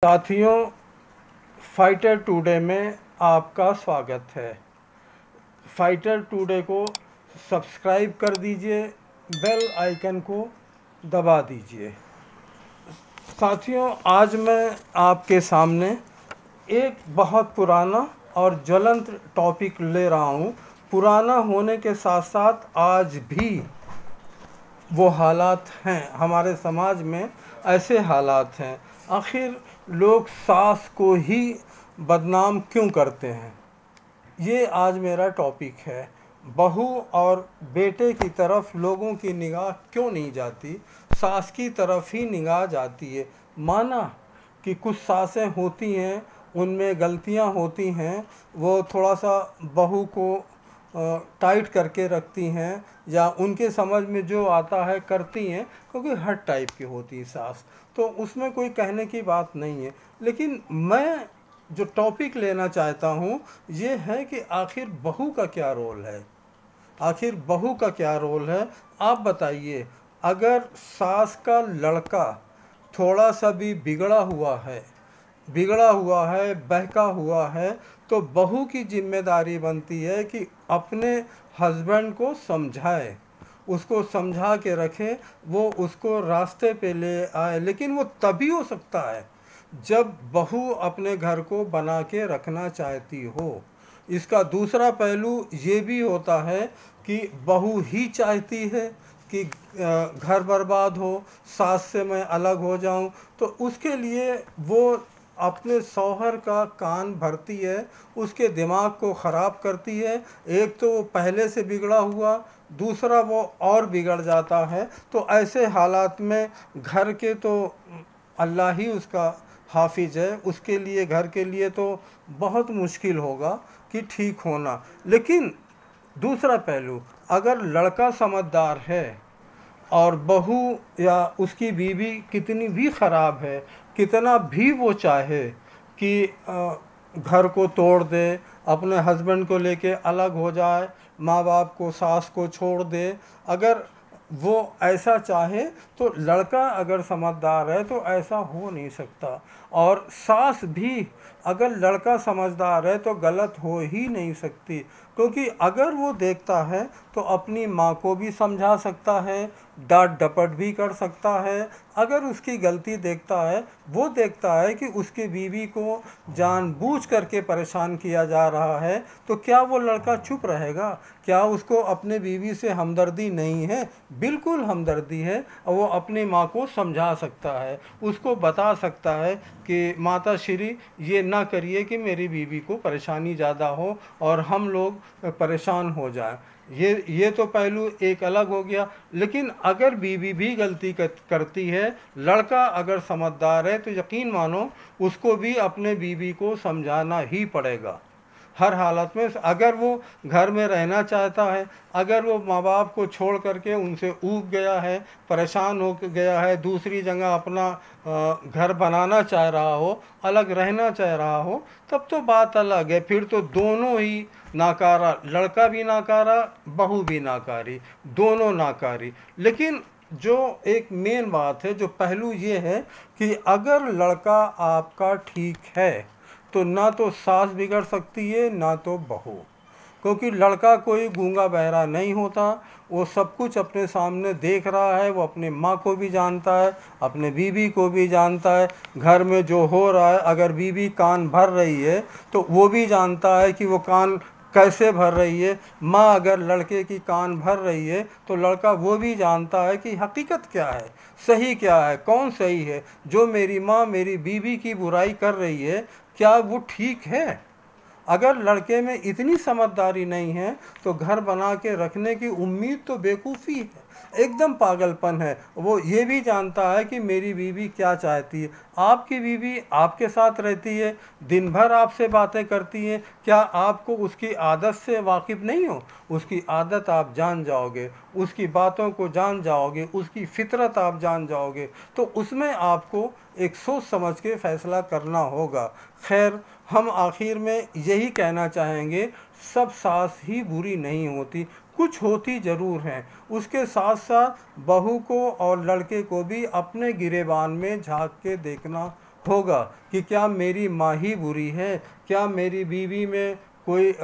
साथियों, fighter today में आपका स्वागत है। फाइटर टुडे को सब्सक्राइब कर दीजिए, बेल आइकन को दबा दीजिए। साथियों, आज मैं आपके सामने एक बहुत पुराना और ज्वलंत टॉपिक ले रहा हूँ। पुराना होने के साथ साथ आज भी वो हालात हैं, हमारे समाज में ऐसे हालात हैं। आखिर लोग सास को ही बदनाम क्यों करते हैं, ये आज मेरा टॉपिक है। बहू और बेटे की तरफ लोगों की निगाह क्यों नहीं जाती, सास की तरफ ही निगाह जाती है। माना कि कुछ सासें होती हैं, उनमें गलतियां होती हैं, वो थोड़ा सा बहू को टाइट करके रखती हैं या उनके समझ में जो आता है करती हैं, क्योंकि हर टाइप की होती है सास, तो उसमें कोई कहने की बात नहीं है। लेकिन मैं जो टॉपिक लेना चाहता हूँ ये है कि आखिर बहू का क्या रोल है, आखिर बहू का क्या रोल है। आप बताइए, अगर सास का लड़का थोड़ा सा भी बिगड़ा हुआ है, बहका हुआ है, तो बहू की जिम्मेदारी बनती है कि अपने हस्बैंड को समझाए, उसको समझा के रखे, वो उसको रास्ते पे ले आए। लेकिन वो तभी हो सकता है जब बहू अपने घर को बना के रखना चाहती हो। इसका दूसरा पहलू ये भी होता है कि बहू ही चाहती है कि घर बर्बाद हो, सास से मैं अलग हो जाऊं, तो उसके लिए वो अपने शौहर का कान भरती है, उसके दिमाग को ख़राब करती है। एक तो वो पहले से बिगड़ा हुआ, दूसरा वो और बिगड़ जाता है। तो ऐसे हालात में घर के तो अल्लाह ही उसका हाफिज है, उसके लिए, घर के लिए तो बहुत मुश्किल होगा कि ठीक होना। लेकिन दूसरा पहलू, अगर लड़का समझदार है और बहू या उसकी बीवी कितनी भी ख़राब है, कितना भी वो चाहे कि घर को तोड़ दे, अपने हस्बैंड को लेके अलग हो जाए, माँ बाप को, सास को छोड़ दे, अगर वो ऐसा चाहे, तो लड़का अगर समझदार है तो ऐसा हो नहीं सकता। और सास भी अगर लड़का समझदार है तो गलत हो ही नहीं सकती, क्योंकि अगर वो देखता है तो अपनी माँ को भी समझा सकता है, डांट डपट भी कर सकता है। अगर उसकी गलती देखता है, वो देखता है कि उसकी बीवी को जानबूझ करके परेशान किया जा रहा है, तो क्या वो लड़का चुप रहेगा? क्या उसको अपने बीवी से हमदर्दी नहीं है? बिल्कुल हमदर्दी है, और वो अपनी माँ को समझा सकता है, उसको बता सकता है कि माता श्री ये ना करिए कि मेरी बीवी को परेशानी ज़्यादा हो और हम लोग परेशान हो जाएं। ये तो पहलू एक अलग हो गया। लेकिन अगर बीवी भी गलती करती है, लड़का अगर समझदार है, तो यकीन मानो उसको भी अपने बीवी को समझाना ही पड़ेगा हर हालत में। अगर वो घर में रहना चाहता है, अगर वो माँ बाप को छोड़ करके उनसे ऊब गया है, परेशान हो गया है, दूसरी जगह अपना घर बनाना चाह रहा हो, अलग रहना चाह रहा हो, तब तो बात अलग है। फिर तो दोनों ही नाकारा, लड़का भी नाकारा, बहू भी नाकारी, दोनों नाकारी। लेकिन जो एक मेन बात है, जो पहलू ये है कि अगर लड़का आपका ठीक है तो ना तो सास बिगड़ सकती है, ना तो बहू, क्योंकि लड़का कोई गूंगा बहरा नहीं होता। वो सब कुछ अपने सामने देख रहा है, वो अपनी माँ को भी जानता है, अपने बीवी को भी जानता है। घर में जो हो रहा है, अगर बीवी कान भर रही है तो वो भी जानता है कि वो कान कैसे भर रही है। माँ अगर लड़के की कान भर रही है तो लड़का वो भी जानता है कि हकीकत क्या है, सही क्या है, कौन सही है। जो मेरी माँ मेरी बीवी की बुराई कर रही है, क्या वो ठीक है? अगर लड़के में इतनी समझदारी नहीं है तो घर बना के रखने की उम्मीद तो बेवकूफ़ी है, एकदम पागलपन है। वो ये भी जानता है कि मेरी बीवी क्या चाहती है। आपकी बीवी आपके साथ रहती है, दिन भर आपसे बातें करती है, क्या आपको उसकी आदत से वाकिफ़ नहीं हो? उसकी आदत आप जान जाओगे, उसकी बातों को जान जाओगे, उसकी फितरत आप जान जाओगे, तो उसमें आपको एक सोच समझ के फ़ैसला करना होगा। खैर, हम आखिर में यही कहना चाहेंगे, सब सास ही बुरी नहीं होती, कुछ होती ज़रूर हैं। उसके साथ साथ बहू को और लड़के को भी अपने गिरेबान में झांक के देखना होगा कि क्या मेरी माँ ही बुरी है, क्या मेरी बीवी में कोई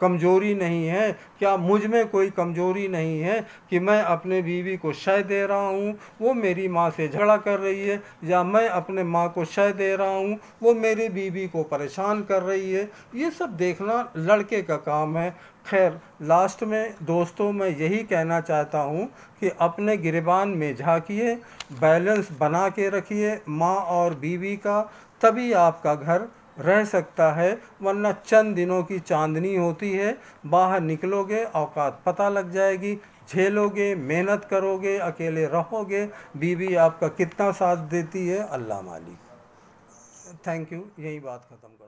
कमज़ोरी नहीं है, क्या मुझ में कोई कमज़ोरी नहीं है कि मैं अपने बीवी को शय दे रहा हूँ, वो मेरी माँ से झगड़ा कर रही है, या मैं अपने माँ को शय दे रहा हूँ, वो मेरी बीवी को परेशान कर रही है। ये सब देखना लड़के का काम है। खैर, लास्ट में दोस्तों मैं यही कहना चाहता हूँ कि अपने गिरबान में झांकिए, बैलेंस बना के रखिए माँ और बीवी का, तभी आपका घर रह सकता है। वरना चंद दिनों की चांदनी होती है, बाहर निकलोगे औकात पता लग जाएगी, झेलोगे, मेहनत करोगे, अकेले रहोगे, बीवी आपका कितना साथ देती है अल्लाह मालिक। थैंक यू, यही बात ख़त्म कर